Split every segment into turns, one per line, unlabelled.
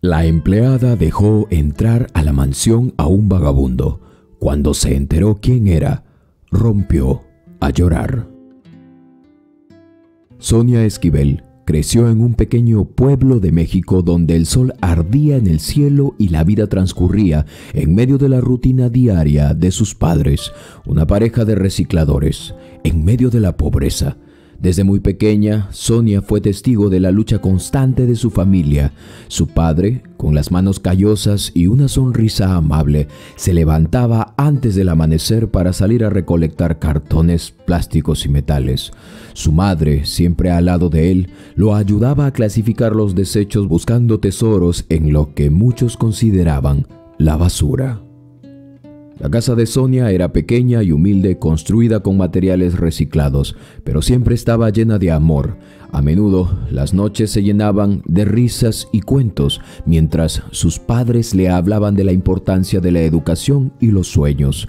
La empleada dejó entrar a la mansión a un vagabundo. Cuando se enteró quién era, rompió a llorar. Sonia Esquivel creció en un pequeño pueblo de México donde el sol ardía en el cielo y la vida transcurría en medio de la rutina diaria de sus padres, una pareja de recicladores, en medio de la pobreza. Desde muy pequeña, Sonia fue testigo de la lucha constante de su familia. Su padre, con las manos callosas y una sonrisa amable, se levantaba antes del amanecer para salir a recolectar cartones, plásticos y metales. Su madre, siempre al lado de él, lo ayudaba a clasificar los desechos buscando tesoros en lo que muchos consideraban la basura. La casa de Sonia era pequeña y humilde, construida con materiales reciclados, pero siempre estaba llena de amor. A menudo, las noches se llenaban de risas y cuentos, mientras sus padres le hablaban de la importancia de la educación y los sueños.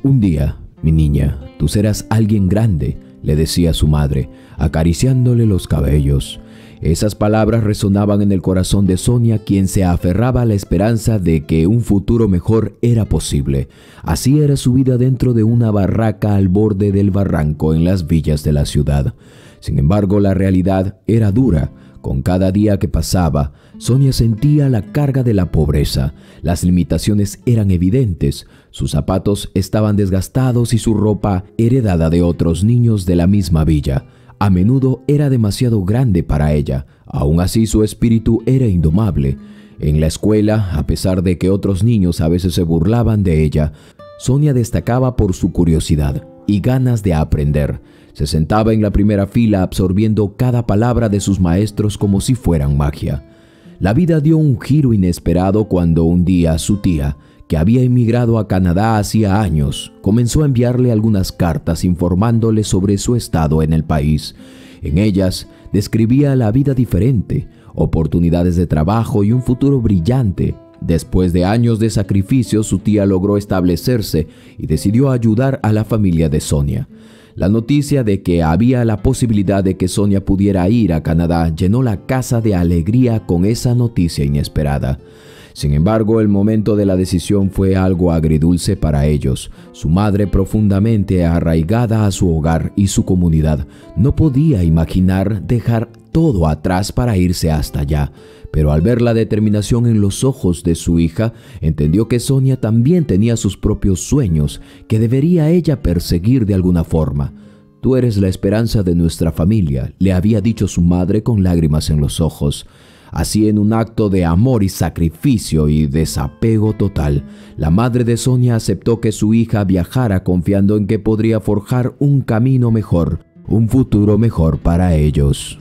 Un día, mi niña, tú serás alguien grande, le decía su madre, acariciándole los cabellos. Esas palabras resonaban en el corazón de Sonia, quien se aferraba a la esperanza de que un futuro mejor era posible. Así era su vida dentro de una barraca al borde del barranco en las villas de la ciudad. Sin embargo, la realidad era dura. Con cada día que pasaba, Sonia sentía la carga de la pobreza. Las limitaciones eran evidentes. Sus zapatos estaban desgastados y su ropa heredada de otros niños de la misma villa. A menudo era demasiado grande para ella. Aún así, su espíritu era indomable. En la escuela, a pesar de que otros niños a veces se burlaban de ella, Sonia destacaba por su curiosidad y ganas de aprender. Se sentaba en la primera fila absorbiendo cada palabra de sus maestros como si fueran magia. La vida dio un giro inesperado cuando un día su tía, que había emigrado a Canadá hacía años, comenzó a enviarle algunas cartas informándole sobre su estado en el país. En ellas describía la vida diferente, oportunidades de trabajo y un futuro brillante. Después de años de sacrificio, su tía logró establecerse y decidió ayudar a la familia de Sonia. La noticia de que había la posibilidad de que Sonia pudiera ir a Canadá llenó la casa de alegría con esa noticia inesperada. Sin embargo, el momento de la decisión fue algo agridulce para ellos. Su madre, profundamente arraigada a su hogar y su comunidad, no podía imaginar dejar todo atrás para irse hasta allá. Pero al ver la determinación en los ojos de su hija, entendió que Sonia también tenía sus propios sueños, que debería ella perseguir de alguna forma. «Tú eres la esperanza de nuestra familia», le había dicho su madre con lágrimas en los ojos. Así, en un acto de amor y sacrificio y desapego total, la madre de Sonia aceptó que su hija viajara confiando en que podría forjar un camino mejor, un futuro mejor para ellos.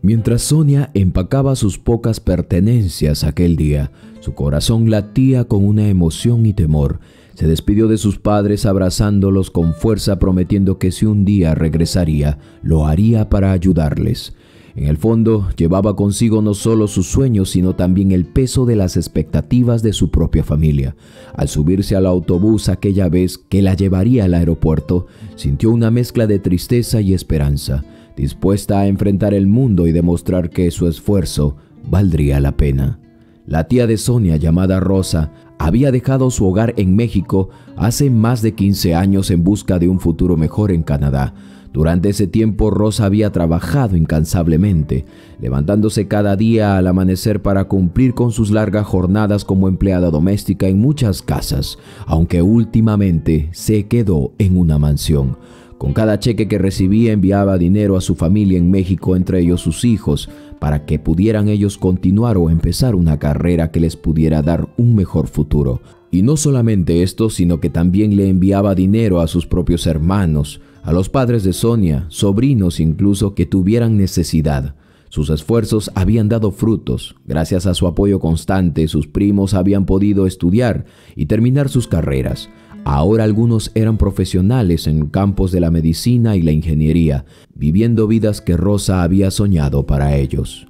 Mientras Sonia empacaba sus pocas pertenencias aquel día, su corazón latía con una emoción y temor. Se despidió de sus padres abrazándolos con fuerza, prometiendo que si un día regresaría, lo haría para ayudarles. En el fondo, llevaba consigo no solo sus sueños, sino también el peso de las expectativas de su propia familia. Al subirse al autobús aquella vez que la llevaría al aeropuerto, sintió una mezcla de tristeza y esperanza, dispuesta a enfrentar el mundo y demostrar que su esfuerzo valdría la pena. La tía de Sonia, llamada Rosa, había dejado su hogar en México hace más de 15 años en busca de un futuro mejor en Canadá. Durante ese tiempo, Rosa había trabajado incansablemente, levantándose cada día al amanecer para cumplir con sus largas jornadas como empleada doméstica en muchas casas, aunque últimamente se quedó en una mansión. Con cada cheque que recibía enviaba dinero a su familia en México, entre ellos sus hijos, para que pudieran ellos continuar o empezar una carrera que les pudiera dar un mejor futuro. Y no solamente esto, sino que también le enviaba dinero a sus propios hermanos, a los padres de Sonia, sobrinos incluso que tuvieran necesidad. Sus esfuerzos habían dado frutos. Gracias a su apoyo constante, sus primos habían podido estudiar y terminar sus carreras. Ahora algunos eran profesionales en campos de la medicina y la ingeniería, viviendo vidas que Rosa había soñado para ellos.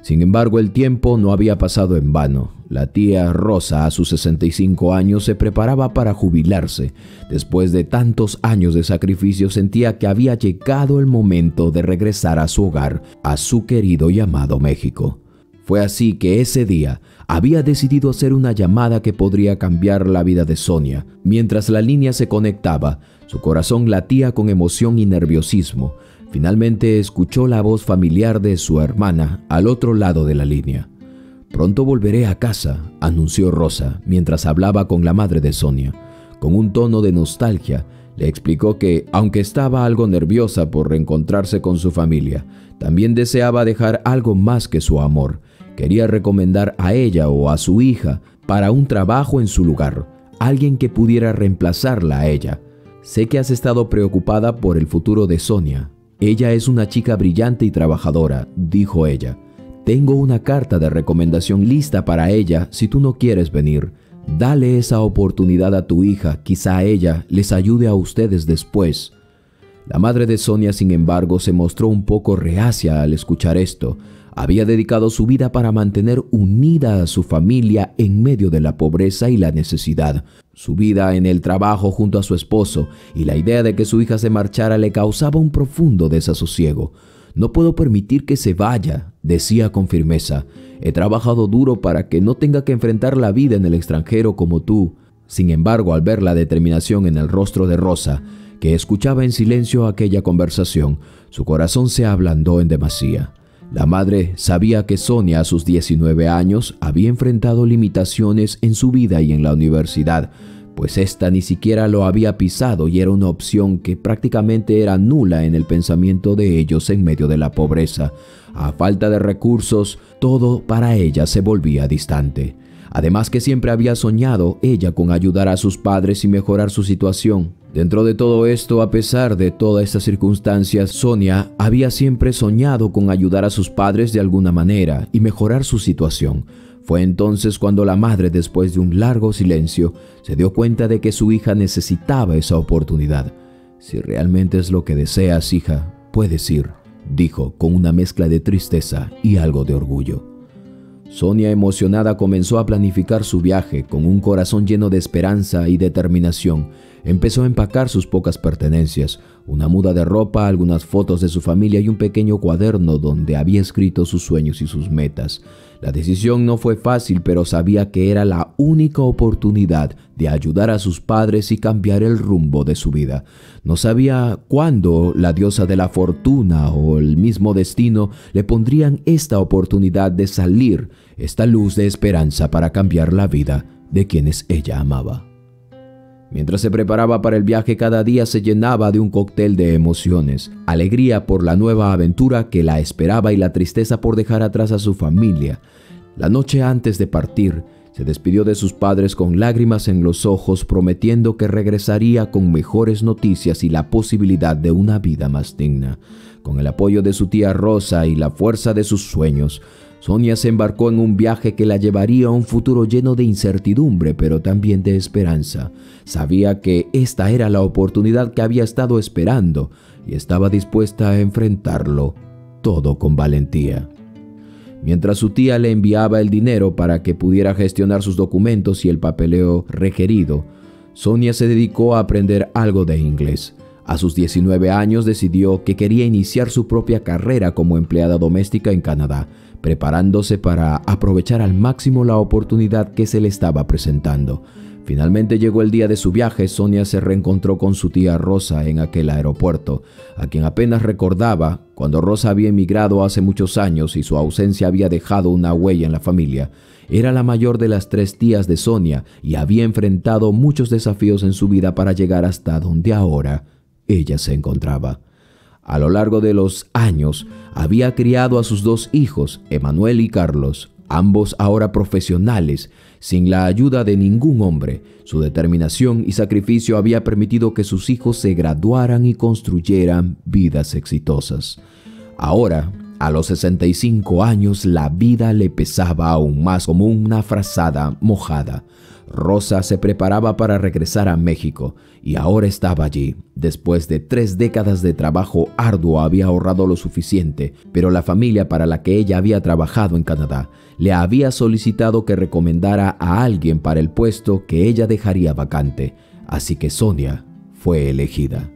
Sin embargo, el tiempo no había pasado en vano. La tía Rosa, a sus 65 años, se preparaba para jubilarse. Después de tantos años de sacrificio, sentía que había llegado el momento de regresar a su hogar, a su querido y amado México. Fue así que ese día había decidido hacer una llamada que podría cambiar la vida de Sonia. Mientras la línea se conectaba, su corazón latía con emoción y nerviosismo. Finalmente escuchó la voz familiar de su hermana al otro lado de la línea. «Pronto volveré a casa», anunció Rosa mientras hablaba con la madre de Sonia. Con un tono de nostalgia, le explicó que, aunque estaba algo nerviosa por reencontrarse con su familia, también deseaba dejar algo más que su amor. Quería recomendar a ella o a su hija para un trabajo en su lugar, alguien que pudiera reemplazarla a ella. «Sé que has estado preocupada por el futuro de Sonia. Ella es una chica brillante y trabajadora», dijo ella. «Tengo una carta de recomendación lista para ella si tú no quieres venir. Dale esa oportunidad a tu hija, quizá ella les ayude a ustedes después». La madre de Sonia, sin embargo, se mostró un poco reacia al escuchar esto. Había dedicado su vida para mantener unida a su familia en medio de la pobreza y la necesidad. Su vida en el trabajo junto a su esposo y la idea de que su hija se marchara le causaba un profundo desasosiego. «No puedo permitir que se vaya», decía con firmeza. «He trabajado duro para que no tenga que enfrentar la vida en el extranjero como tú». Sin embargo, al ver la determinación en el rostro de Rosa, que escuchaba en silencio aquella conversación, su corazón se ablandó en demasía. La madre sabía que Sonia a sus 19 años había enfrentado limitaciones en su vida y en la universidad, pues ésta ni siquiera lo había pisado y era una opción que prácticamente era nula en el pensamiento de ellos en medio de la pobreza. A falta de recursos, todo para ella se volvía distante. Además que siempre había soñado ella con ayudar a sus padres y mejorar su situación. Dentro de todo esto, a pesar de todas estas circunstancias, Sonia había siempre soñado con ayudar a sus padres de alguna manera y mejorar su situación. Fue entonces cuando la madre, después de un largo silencio, se dio cuenta de que su hija necesitaba esa oportunidad. «Si realmente es lo que deseas, hija, puedes ir», dijo con una mezcla de tristeza y algo de orgullo. Sonia, emocionada, comenzó a planificar su viaje. Con un corazón lleno de esperanza y determinación, empezó a empacar sus pocas pertenencias, una muda de ropa, algunas fotos de su familia y un pequeño cuaderno donde había escrito sus sueños y sus metas. La decisión no fue fácil, pero sabía que era la única oportunidad de ayudar a sus padres y cambiar el rumbo de su vida. No sabía cuándo la diosa de la fortuna o el mismo destino le pondrían esta oportunidad de salir, esta luz de esperanza para cambiar la vida de quienes ella amaba. Mientras se preparaba para el viaje, cada día se llenaba de un cóctel de emociones: alegría por la nueva aventura que la esperaba y la tristeza por dejar atrás a su familia. La noche antes de partir, se despidió de sus padres con lágrimas en los ojos, prometiendo que regresaría con mejores noticias y la posibilidad de una vida más digna. Con el apoyo de su tía Rosa y la fuerza de sus sueños, Sonia se embarcó en un viaje que la llevaría a un futuro lleno de incertidumbre, pero también de esperanza. Sabía que esta era la oportunidad que había estado esperando y estaba dispuesta a enfrentarlo todo con valentía. Mientras su tía le enviaba el dinero para que pudiera gestionar sus documentos y el papeleo requerido, Sonia se dedicó a aprender algo de inglés. A sus 19 años decidió que quería iniciar su propia carrera como empleada doméstica en Canadá, preparándose para aprovechar al máximo la oportunidad que se le estaba presentando. Finalmente llegó el día de su viaje. Sonia se reencontró con su tía Rosa en aquel aeropuerto, a quien apenas recordaba cuando Rosa había emigrado hace muchos años y su ausencia había dejado una huella en la familia. Era la mayor de las 3 tías de Sonia y había enfrentado muchos desafíos en su vida para llegar hasta donde ahora ella se encontraba. A lo largo de los años, había criado a sus 2 hijos, Emanuel y Carlos, ambos ahora profesionales, sin la ayuda de ningún hombre. Su determinación y sacrificio había permitido que sus hijos se graduaran y construyeran vidas exitosas. Ahora, a los 65 años, la vida le pesaba aún más como una frazada mojada. Rosa se preparaba para regresar a México y ahora estaba allí. Después de 3 décadas de trabajo arduo había ahorrado lo suficiente, pero la familia para la que ella había trabajado en Canadá le había solicitado que recomendara a alguien para el puesto que ella dejaría vacante, así que Sonia fue elegida.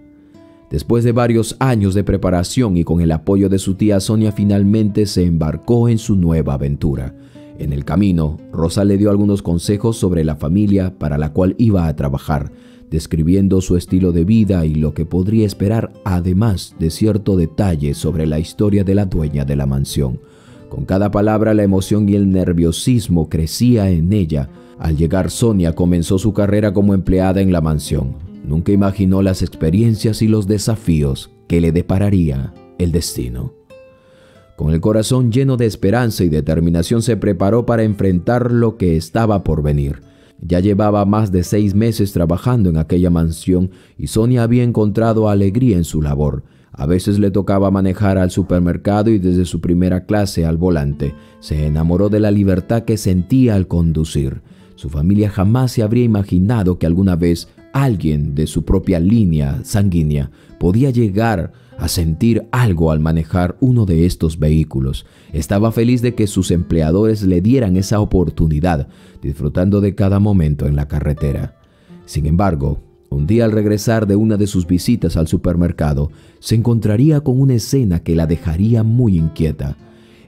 Después de varios años de preparación y con el apoyo de su tía, Sonia finalmente se embarcó en su nueva aventura. En el camino, Rosa le dio algunos consejos sobre la familia para la cual iba a trabajar, describiendo su estilo de vida y lo que podría esperar, además de cierto detalle sobre la historia de la dueña de la mansión. Con cada palabra, la emoción y el nerviosismo crecía en ella. Al llegar, Sonia comenzó su carrera como empleada en la mansión. Nunca imaginó las experiencias y los desafíos que le depararía el destino. Con el corazón lleno de esperanza y determinación, se preparó para enfrentar lo que estaba por venir. Ya llevaba más de 6 meses trabajando en aquella mansión y Sonia había encontrado alegría en su labor. A veces le tocaba manejar al supermercado y desde su primera clase al volante se enamoró de la libertad que sentía al conducir. Su familia jamás se habría imaginado que alguna vez alguien de su propia línea sanguínea podía llegar a sentir algo al manejar uno de estos vehículos. Estaba feliz de que sus empleadores le dieran esa oportunidad, disfrutando de cada momento en la carretera. Sin embargo, un día al regresar de una de sus visitas al supermercado, se encontraría con una escena que la dejaría muy inquieta.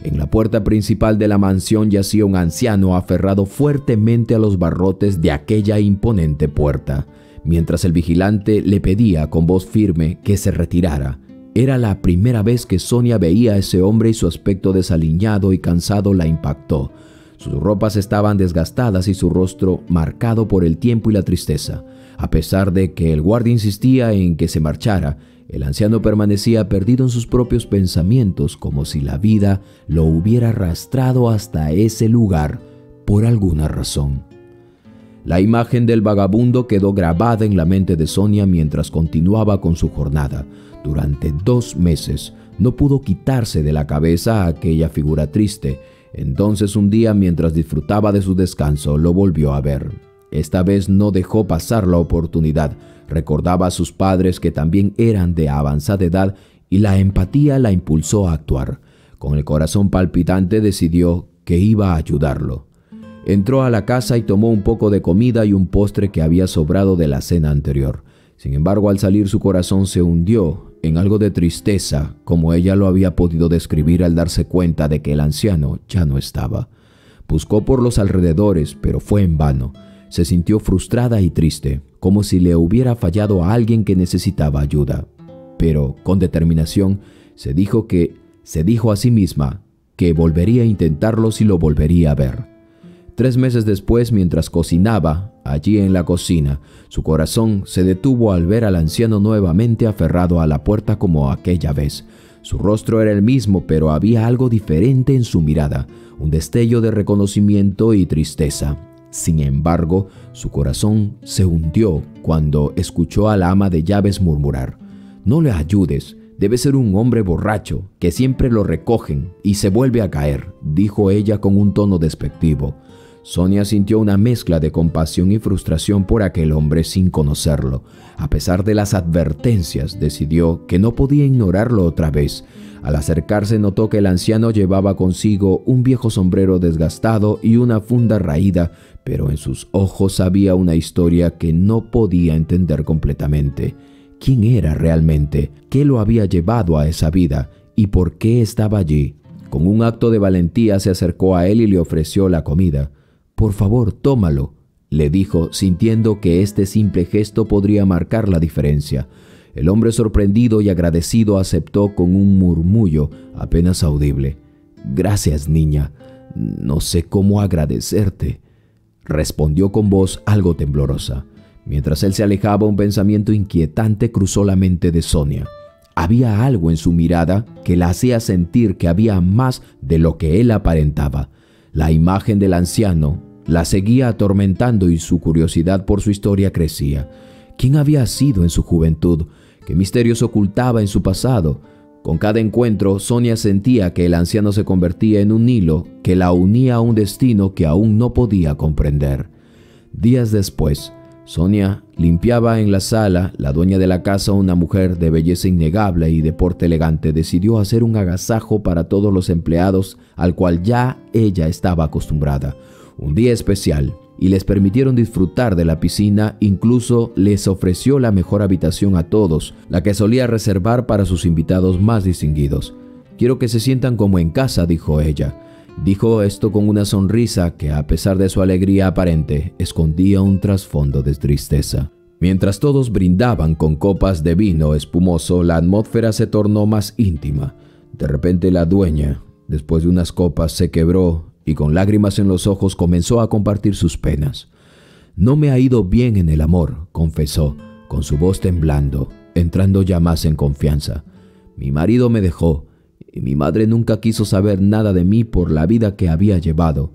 En la puerta principal de la mansión yacía un anciano aferrado fuertemente a los barrotes de aquella imponente puerta, mientras el vigilante le pedía con voz firme que se retirara. Era la primera vez que Sonia veía a ese hombre y su aspecto desaliñado y cansado la impactó. Sus ropas estaban desgastadas y su rostro marcado por el tiempo y la tristeza. A pesar de que el guardia insistía en que se marchara, el anciano permanecía perdido en sus propios pensamientos, como si la vida lo hubiera arrastrado hasta ese lugar por alguna razón. La imagen del vagabundo quedó grabada en la mente de Sonia mientras continuaba con su jornada. Durante 2 meses no pudo quitarse de la cabeza aquella figura triste. Entonces un día, mientras disfrutaba de su descanso, lo volvió a ver. Esta vez no dejó pasar la oportunidad. Recordaba a sus padres, que también eran de avanzada edad, y la empatía la impulsó a actuar. Con el corazón palpitante decidió que iba a ayudarlo. Entró a la casa y tomó un poco de comida y un postre que había sobrado de la cena anterior. Sin embargo, al salir, su corazón se hundió en algo de tristeza, como ella lo había podido describir al darse cuenta de que el anciano ya no estaba. Buscó por los alrededores, pero fue en vano. Se sintió frustrada y triste, como si le hubiera fallado a alguien que necesitaba ayuda. Pero, con determinación, se dijo a sí misma que volvería a intentarlo si lo volvería a ver. 3 meses después, mientras cocinaba allí en la cocina, su corazón se detuvo al ver al anciano nuevamente aferrado a la puerta como aquella vez. Su rostro era el mismo, pero había algo diferente en su mirada, un destello de reconocimiento y tristeza. Sin embargo, su corazón se hundió cuando escuchó a la ama de llaves murmurar: «No le ayudes, debe ser un hombre borracho, que siempre lo recogen y se vuelve a caer», dijo ella con un tono despectivo. Sonia sintió una mezcla de compasión y frustración por aquel hombre sin conocerlo. A pesar de las advertencias, decidió que no podía ignorarlo otra vez. Al acercarse, notó que el anciano llevaba consigo un viejo sombrero desgastado y una funda raída, pero en sus ojos había una historia que no podía entender completamente. ¿Quién era realmente? ¿Qué lo había llevado a esa vida? ¿Y por qué estaba allí? Con un acto de valentía se acercó a él y le ofreció la comida. «Por favor, tómalo», le dijo, sintiendo que este simple gesto podría marcar la diferencia. El hombre, sorprendido y agradecido, aceptó con un murmullo apenas audible. «Gracias, niña. No sé cómo agradecerte», respondió con voz algo temblorosa. Mientras él se alejaba, un pensamiento inquietante cruzó la mente de Sonia. Había algo en su mirada que la hacía sentir que había más de lo que él aparentaba. La imagen del anciano la seguía atormentando y su curiosidad por su historia crecía. ¿Quién había sido en su juventud? ¿Qué misterios ocultaba en su pasado? Con cada encuentro, Sonia sentía que el anciano se convertía en un hilo que la unía a un destino que aún no podía comprender. Días después, Sonia limpiaba en la sala. La dueña de la casa, una mujer de belleza innegable y de porte elegante, decidió hacer un agasajo para todos los empleados al cual ya ella estaba acostumbrada. Un día especial, y les permitieron disfrutar de la piscina. Incluso les ofreció la mejor habitación a todos, la que solía reservar para sus invitados más distinguidos. «Quiero que se sientan como en casa», dijo ella. Dijo esto con una sonrisa que, a pesar de su alegría aparente, escondía un trasfondo de tristeza. Mientras todos brindaban con copas de vino espumoso, la atmósfera se tornó más íntima. De repente la dueña, después de unas copas, se quebró y con lágrimas en los ojos comenzó a compartir sus penas. «No me ha ido bien en el amor», confesó, con su voz temblando, entrando ya más en confianza. «Mi marido me dejó y mi madre nunca quiso saber nada de mí por la vida que había llevado».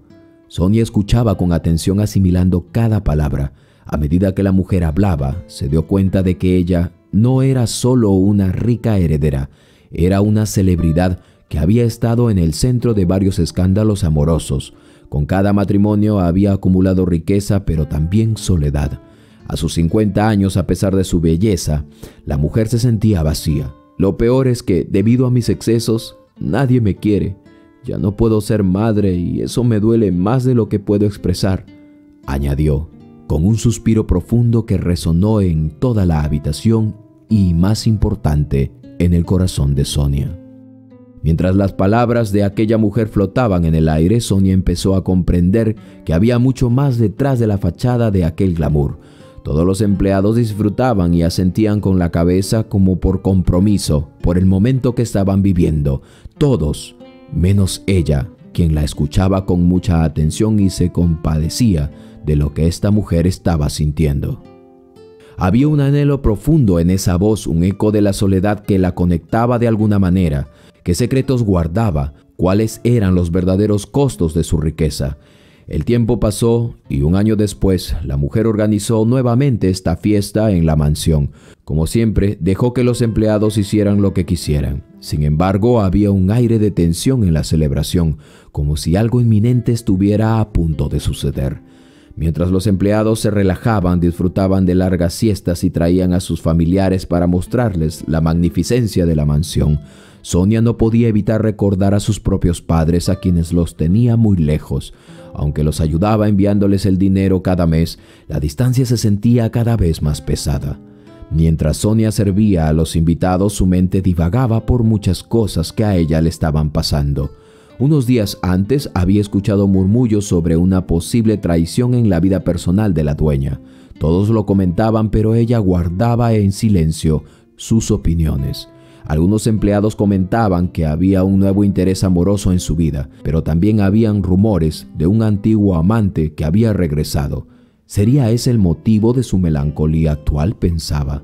Sonia escuchaba con atención, asimilando cada palabra. A medida que la mujer hablaba, se dio cuenta de que ella no era solo una rica heredera, era una celebridad que había estado en el centro de varios escándalos amorosos. Con cada matrimonio había acumulado riqueza, pero también soledad. A sus 50 años, a pesar de su belleza, la mujer se sentía vacía. «Lo peor es que, debido a mis excesos, nadie me quiere. Ya no puedo ser madre y eso me duele más de lo que puedo expresar», añadió, con un suspiro profundo que resonó en toda la habitación y, más importante, en el corazón de Sonia. Mientras las palabras de aquella mujer flotaban en el aire, Sonia empezó a comprender que había mucho más detrás de la fachada de aquel glamour. Todos los empleados disfrutaban y asentían con la cabeza, como por compromiso, por el momento que estaban viviendo. Todos, menos ella, quien la escuchaba con mucha atención y se compadecía de lo que esta mujer estaba sintiendo. Había un anhelo profundo en esa voz, un eco de la soledad que la conectaba de alguna manera. ¿Qué secretos guardaba? ¿Cuáles eran los verdaderos costos de su riqueza? El tiempo pasó y un año después la mujer organizó nuevamente esta fiesta en la mansión. Como siempre, dejó que los empleados hicieran lo que quisieran. Sin embargo, había un aire de tensión en la celebración, como si algo inminente estuviera a punto de suceder. Mientras los empleados se relajaban, disfrutaban de largas siestas y traían a sus familiares para mostrarles la magnificencia de la mansión, Sonia no podía evitar recordar a sus propios padres, a quienes los tenía muy lejos. Aunque los ayudaba enviándoles el dinero cada mes, la distancia se sentía cada vez más pesada. Mientras Sonia servía a los invitados, su mente divagaba por muchas cosas que a ella le estaban pasando. Unos días antes había escuchado murmullos sobre una posible traición en la vida personal de la dueña. Todos lo comentaban, pero ella guardaba en silencio sus opiniones. Algunos empleados comentaban que había un nuevo interés amoroso en su vida, pero también habían rumores de un antiguo amante que había regresado. ¿Sería ese el motivo de su melancolía actual?, pensaba.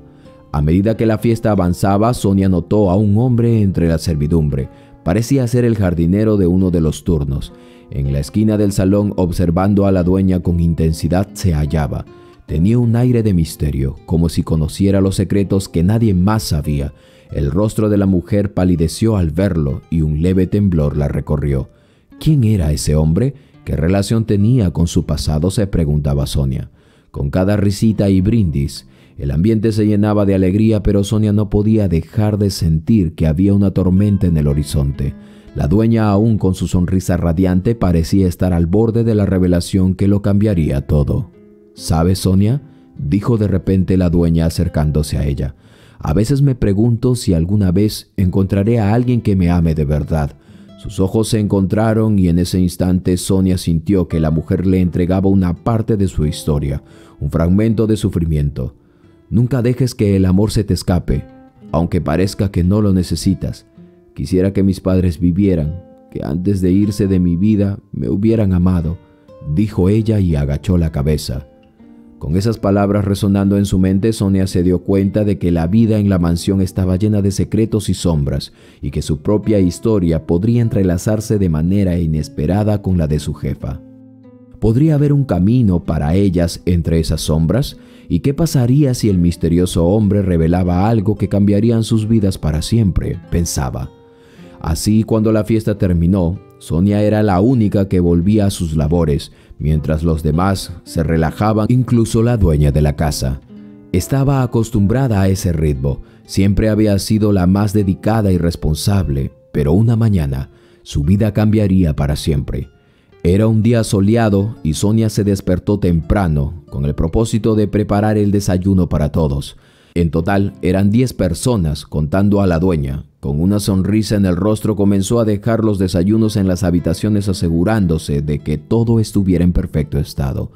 A medida que la fiesta avanzaba, Sonia notó a un hombre entre la servidumbre. Parecía ser el jardinero de uno de los turnos. En la esquina del salón, observando a la dueña con intensidad, se hallaba. Tenía un aire de misterio, como si conociera los secretos que nadie más sabía. El rostro de la mujer palideció al verlo y un leve temblor la recorrió. ¿Quién era ese hombre? ¿Qué relación tenía con su pasado?, se preguntaba Sonia. Con cada risita y brindis, el ambiente se llenaba de alegría, pero Sonia no podía dejar de sentir que había una tormenta en el horizonte. La dueña, aún con su sonrisa radiante, parecía estar al borde de la revelación que lo cambiaría todo. «¿Sabes, Sonia?», dijo de repente la dueña acercándose a ella. «A veces me pregunto si alguna vez encontraré a alguien que me ame de verdad». Sus ojos se encontraron y en ese instante Sonia sintió que la mujer le entregaba una parte de su historia, un fragmento de sufrimiento. «Nunca dejes que el amor se te escape, aunque parezca que no lo necesitas. Quisiera que mis padres vivieran, que antes de irse de mi vida me hubieran amado», dijo ella y agachó la cabeza. Con esas palabras resonando en su mente, Sonia se dio cuenta de que la vida en la mansión estaba llena de secretos y sombras, y que su propia historia podría entrelazarse de manera inesperada con la de su jefa. ¿Podría haber un camino para ellas entre esas sombras? ¿Y qué pasaría si el misterioso hombre revelaba algo que cambiaría sus vidas para siempre?, pensaba. Así, cuando la fiesta terminó, Sonia era la única que volvía a sus labores, mientras los demás se relajaban, incluso la dueña de la casa. Estaba acostumbrada a ese ritmo, siempre había sido la más dedicada y responsable, pero una mañana su vida cambiaría para siempre. Era un día soleado y Sonia se despertó temprano con el propósito de preparar el desayuno para todos. En total eran 10 personas, contando a la dueña. Con una sonrisa en el rostro comenzó a dejar los desayunos en las habitaciones, asegurándose de que todo estuviera en perfecto estado.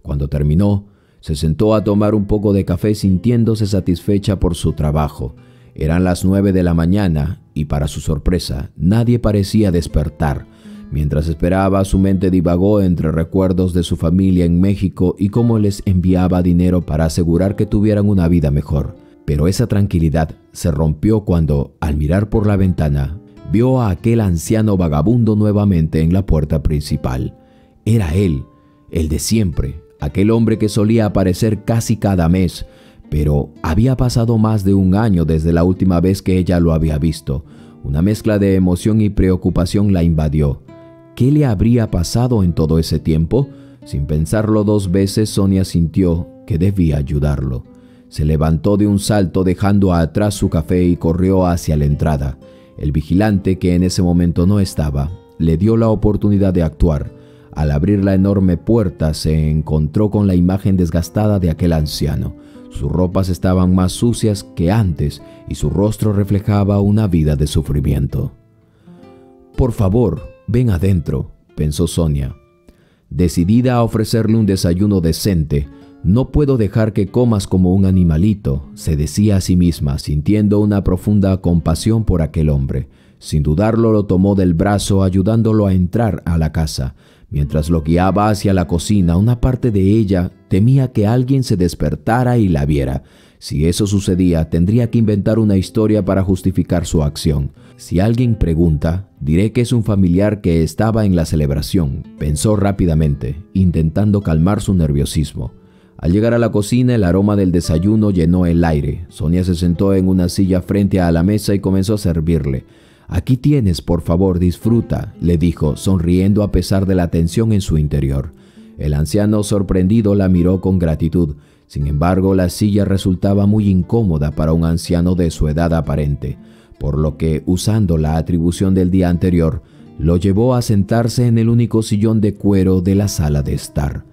Cuando terminó, se sentó a tomar un poco de café sintiéndose satisfecha por su trabajo. Eran las 9 de la mañana y, para su sorpresa, nadie parecía despertar. Mientras esperaba, su mente divagó entre recuerdos de su familia en México y cómo les enviaba dinero para asegurar que tuvieran una vida mejor. Pero esa tranquilidad se rompió cuando, al mirar por la ventana, vio a aquel anciano vagabundo nuevamente en la puerta principal. Era él, el de siempre, aquel hombre que solía aparecer casi cada mes, pero había pasado más de un año desde la última vez que ella lo había visto. Una mezcla de emoción y preocupación la invadió. ¿Qué le habría pasado en todo ese tiempo? Sin pensarlo 2 veces, Sonia sintió que debía ayudarlo. Se levantó de un salto dejando atrás su café y corrió hacia la entrada. El vigilante, que en ese momento no estaba, le dio la oportunidad de actuar. Al abrir la enorme puerta se encontró con la imagen desgastada de aquel anciano. Sus ropas estaban más sucias que antes y su rostro reflejaba una vida de sufrimiento. «Por favor, ven adentro», pensó Sonia. Decidida a ofrecerle un desayuno decente, «No puedo dejar que comas como un animalito», se decía a sí misma, sintiendo una profunda compasión por aquel hombre. Sin dudarlo, lo tomó del brazo, ayudándolo a entrar a la casa. Mientras lo guiaba hacia la cocina, una parte de ella temía que alguien se despertara y la viera. Si eso sucedía, tendría que inventar una historia para justificar su acción. Si alguien pregunta, diré que es un familiar que estaba en la celebración, pensó rápidamente, intentando calmar su nerviosismo. Al llegar a la cocina, el aroma del desayuno llenó el aire. Sonia se sentó en una silla frente a la mesa y comenzó a servirle. «Aquí tienes, por favor, disfruta», le dijo, sonriendo a pesar de la tensión en su interior. El anciano, sorprendido, la miró con gratitud. Sin embargo, la silla resultaba muy incómoda para un anciano de su edad aparente, por lo que, usando la atribución del día anterior, lo llevó a sentarse en el único sillón de cuero de la sala de estar.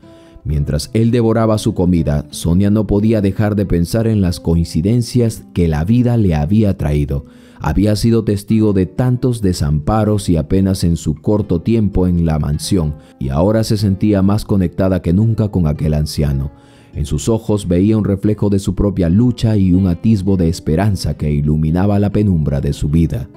Mientras él devoraba su comida, Sonia no podía dejar de pensar en las coincidencias que la vida le había traído. Había sido testigo de tantos desamparos y apenas en su corto tiempo en la mansión, y ahora se sentía más conectada que nunca con aquel anciano. En sus ojos veía un reflejo de su propia lucha y un atisbo de esperanza que iluminaba la penumbra de su vida.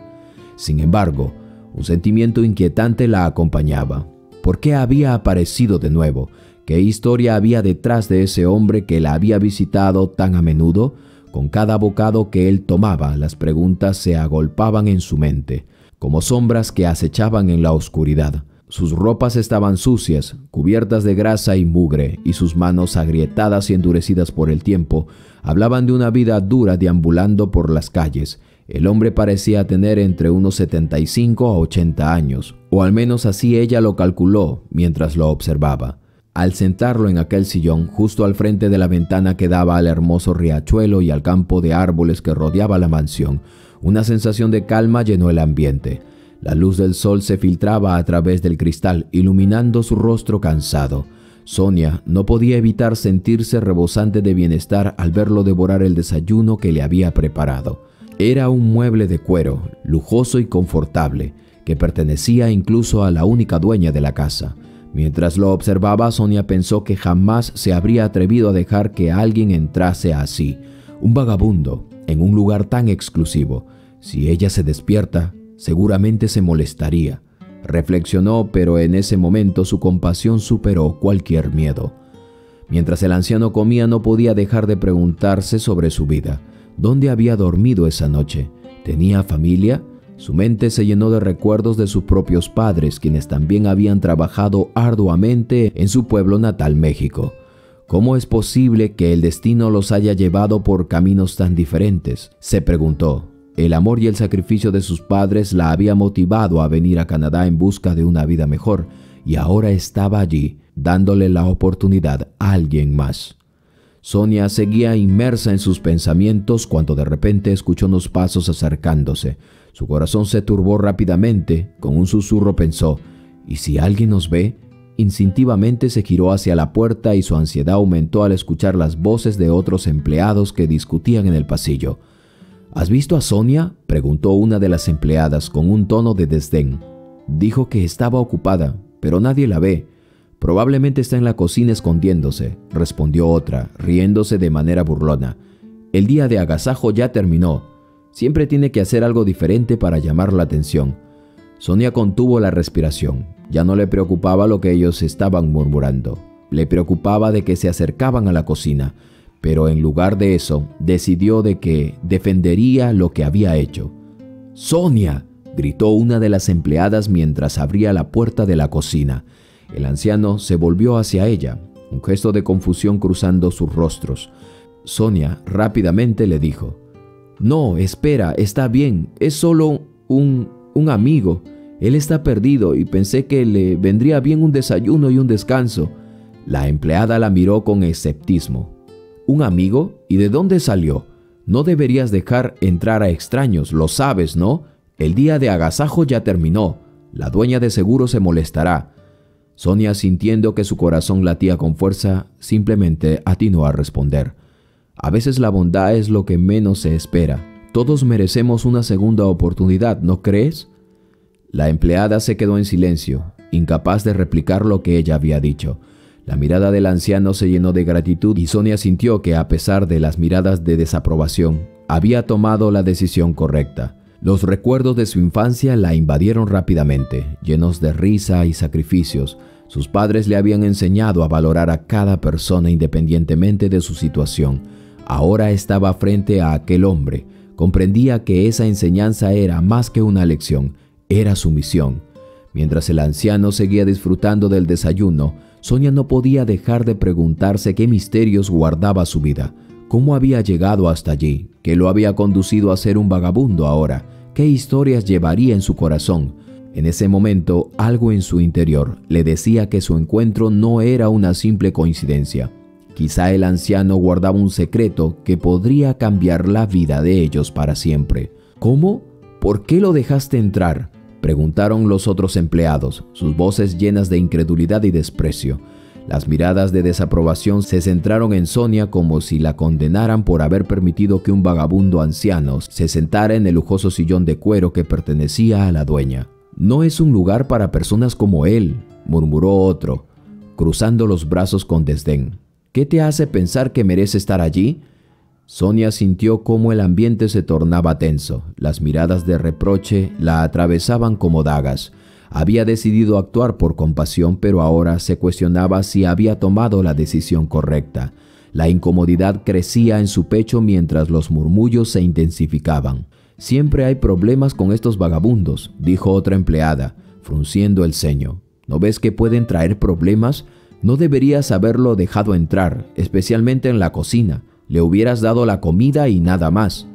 Sin embargo, un sentimiento inquietante la acompañaba. ¿Por qué había aparecido de nuevo? ¿Qué historia había detrás de ese hombre que la había visitado tan a menudo? Con cada bocado que él tomaba, las preguntas se agolpaban en su mente, como sombras que acechaban en la oscuridad. Sus ropas estaban sucias, cubiertas de grasa y mugre, y sus manos, agrietadas y endurecidas por el tiempo, hablaban de una vida dura deambulando por las calles. El hombre parecía tener entre unos 75 a 80 años, o al menos así ella lo calculó mientras lo observaba. Al sentarlo en aquel sillón, justo al frente de la ventana que daba al hermoso riachuelo y al campo de árboles que rodeaba la mansión, una sensación de calma llenó el ambiente. La luz del sol se filtraba a través del cristal, iluminando su rostro cansado. Sonia no podía evitar sentirse rebosante de bienestar al verlo devorar el desayuno que le había preparado. Era un mueble de cuero, lujoso y confortable, que pertenecía incluso a la única dueña de la casa. Mientras lo observaba, Sonia pensó que jamás se habría atrevido a dejar que alguien entrase así, un vagabundo, en un lugar tan exclusivo. Si ella se despierta, seguramente se molestaría. Reflexionó, pero en ese momento su compasión superó cualquier miedo. Mientras el anciano comía, no podía dejar de preguntarse sobre su vida. ¿Dónde había dormido esa noche? ¿Tenía familia? Su mente se llenó de recuerdos de sus propios padres, quienes también habían trabajado arduamente en su pueblo natal, México. ¿Cómo es posible que el destino los haya llevado por caminos tan diferentes?, se preguntó. El amor y el sacrificio de sus padres la había motivado a venir a Canadá en busca de una vida mejor, y ahora estaba allí, dándole la oportunidad a alguien más. Sonia seguía inmersa en sus pensamientos cuando de repente escuchó unos pasos acercándose. Su corazón se turbó rápidamente. Con un susurro pensó: ¿y si alguien nos ve? Instintivamente se giró hacia la puerta y su ansiedad aumentó al escuchar las voces de otros empleados que discutían en el pasillo. ¿Has visto a Sonia?, preguntó una de las empleadas con un tono de desdén. Dijo que estaba ocupada, pero nadie la ve. Probablemente está en la cocina escondiéndose, respondió otra, riéndose de manera burlona. El día de agasajo ya terminó. Siempre tiene que hacer algo diferente para llamar la atención. Sonia contuvo la respiración. Ya no le preocupaba lo que ellos estaban murmurando. Le preocupaba de que se acercaban a la cocina, pero en lugar de eso, decidió de que defendería lo que había hecho. ¡Sonia!, gritó una de las empleadas mientras abría la puerta de la cocina. El anciano se volvió hacia ella, un gesto de confusión cruzando sus rostros. Sonia rápidamente le dijo: «No, espera, está bien, es solo un amigo. Él está perdido y pensé que le vendría bien un desayuno y un descanso». La empleada la miró con escepticismo. «¿Un amigo? ¿Y de dónde salió? No deberías dejar entrar a extraños, lo sabes, ¿no? El día de agasajo ya terminó. La dueña de seguro se molestará». Sonia, sintiendo que su corazón latía con fuerza, simplemente atinó a responder: «A veces la bondad es lo que menos se espera. Todos merecemos una segunda oportunidad, ¿no crees?». La empleada se quedó en silencio, incapaz de replicar lo que ella había dicho. La mirada del anciano se llenó de gratitud y Sonia sintió que, a pesar de las miradas de desaprobación, había tomado la decisión correcta. Los recuerdos de su infancia la invadieron rápidamente, llenos de risa y sacrificios. Sus padres le habían enseñado a valorar a cada persona independientemente de su situación. Ahora estaba frente a aquel hombre. Comprendía que esa enseñanza era más que una lección, era su misión. Mientras el anciano seguía disfrutando del desayuno, Sonia no podía dejar de preguntarse qué misterios guardaba su vida. ¿Cómo había llegado hasta allí? ¿Qué lo había conducido a ser un vagabundo ahora? ¿Qué historias llevaría en su corazón? En ese momento, algo en su interior le decía que su encuentro no era una simple coincidencia. Quizá el anciano guardaba un secreto que podría cambiar la vida de ellos para siempre. ¿Cómo? ¿Por qué lo dejaste entrar?, preguntaron los otros empleados, sus voces llenas de incredulidad y desprecio. Las miradas de desaprobación se centraron en Sonia como si la condenaran por haber permitido que un vagabundo anciano se sentara en el lujoso sillón de cuero que pertenecía a la dueña. «No es un lugar para personas como él», murmuró otro, cruzando los brazos con desdén. «¿Qué te hace pensar que merece estar allí?». Sonia sintió cómo el ambiente se tornaba tenso. Las miradas de reproche la atravesaban como dagas. Había decidido actuar por compasión, pero ahora se cuestionaba si había tomado la decisión correcta. La incomodidad crecía en su pecho mientras los murmullos se intensificaban. «Siempre hay problemas con estos vagabundos», dijo otra empleada, frunciendo el ceño. «¿No ves que pueden traer problemas? No deberías haberlo dejado entrar, especialmente en la cocina. Le hubieras dado la comida y nada más».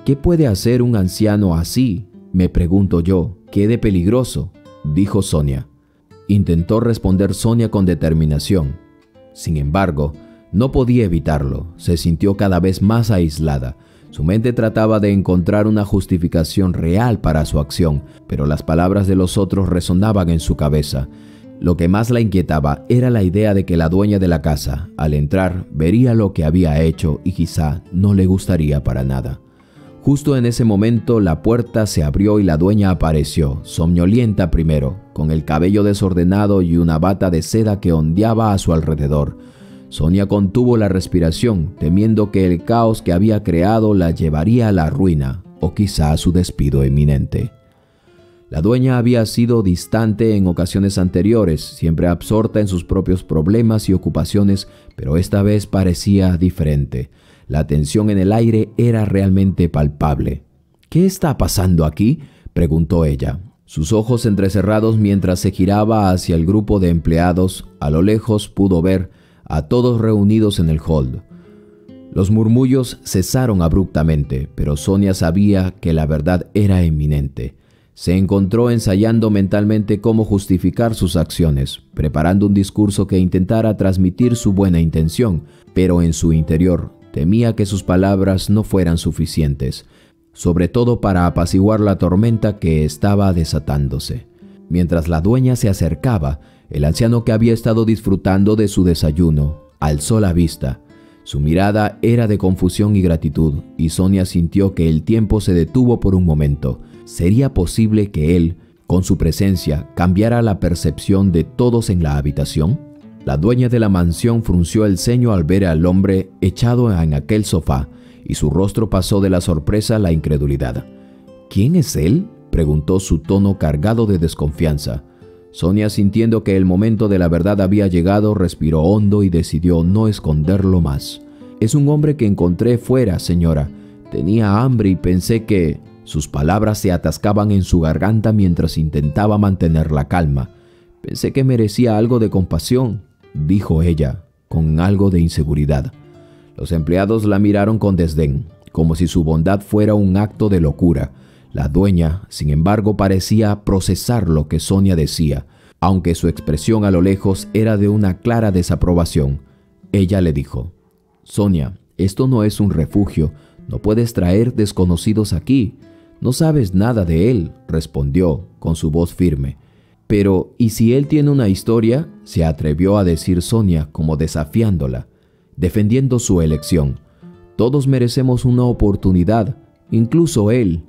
«¿Qué puede hacer un anciano así?, me pregunto yo. «¿Qué de peligroso?», dijo Sonia. Intentó responder Sonia con determinación. Sin embargo, no podía evitarlo. Se sintió cada vez más aislada. Su mente trataba de encontrar una justificación real para su acción, pero las palabras de los otros resonaban en su cabeza. Lo que más la inquietaba era la idea de que la dueña de la casa, al entrar, vería lo que había hecho y quizá no le gustaría para nada. Justo en ese momento la puerta se abrió y la dueña apareció, somnolienta primero, con el cabello desordenado y una bata de seda que ondeaba a su alrededor. Sonia contuvo la respiración, temiendo que el caos que había creado la llevaría a la ruina o quizá a su despido inminente. La dueña había sido distante en ocasiones anteriores, siempre absorta en sus propios problemas y ocupaciones, pero esta vez parecía diferente. La tensión en el aire era realmente palpable. «¿Qué está pasando aquí?», preguntó ella. Sus ojos entrecerrados mientras se giraba hacia el grupo de empleados, a lo lejos pudo ver a todos reunidos en el hall. Los murmullos cesaron abruptamente, pero Sonia sabía que la verdad era inminente. Se encontró ensayando mentalmente cómo justificar sus acciones, preparando un discurso que intentara transmitir su buena intención, pero en su interior temía que sus palabras no fueran suficientes, sobre todo para apaciguar la tormenta que estaba desatándose. Mientras la dueña se acercaba, el anciano, que había estado disfrutando de su desayuno, alzó la vista. Su mirada era de confusión y gratitud, y Sonia sintió que el tiempo se detuvo por un momento. ¿Sería posible que él, con su presencia, cambiara la percepción de todos en la habitación? La dueña de la mansión frunció el ceño al ver al hombre echado en aquel sofá, y su rostro pasó de la sorpresa a la incredulidad. ¿Quién es él?, preguntó, su tono cargado de desconfianza. Sonia, sintiendo que el momento de la verdad había llegado, respiró hondo y decidió no esconderlo más. «Es un hombre que encontré fuera, señora. Tenía hambre y pensé que...» Sus palabras se atascaban en su garganta mientras intentaba mantener la calma. «Pensé que merecía algo de compasión», dijo ella, con algo de inseguridad. Los empleados la miraron con desdén, como si su bondad fuera un acto de locura. La dueña, sin embargo, parecía procesar lo que Sonia decía, aunque su expresión a lo lejos era de una clara desaprobación. Ella le dijo: «Sonia, esto no es un refugio, no puedes traer desconocidos aquí. No sabes nada de él», respondió con su voz firme. «Pero, ¿y si él tiene una historia?», se atrevió a decir Sonia, como desafiándola, defendiendo su elección. «Todos merecemos una oportunidad, incluso él».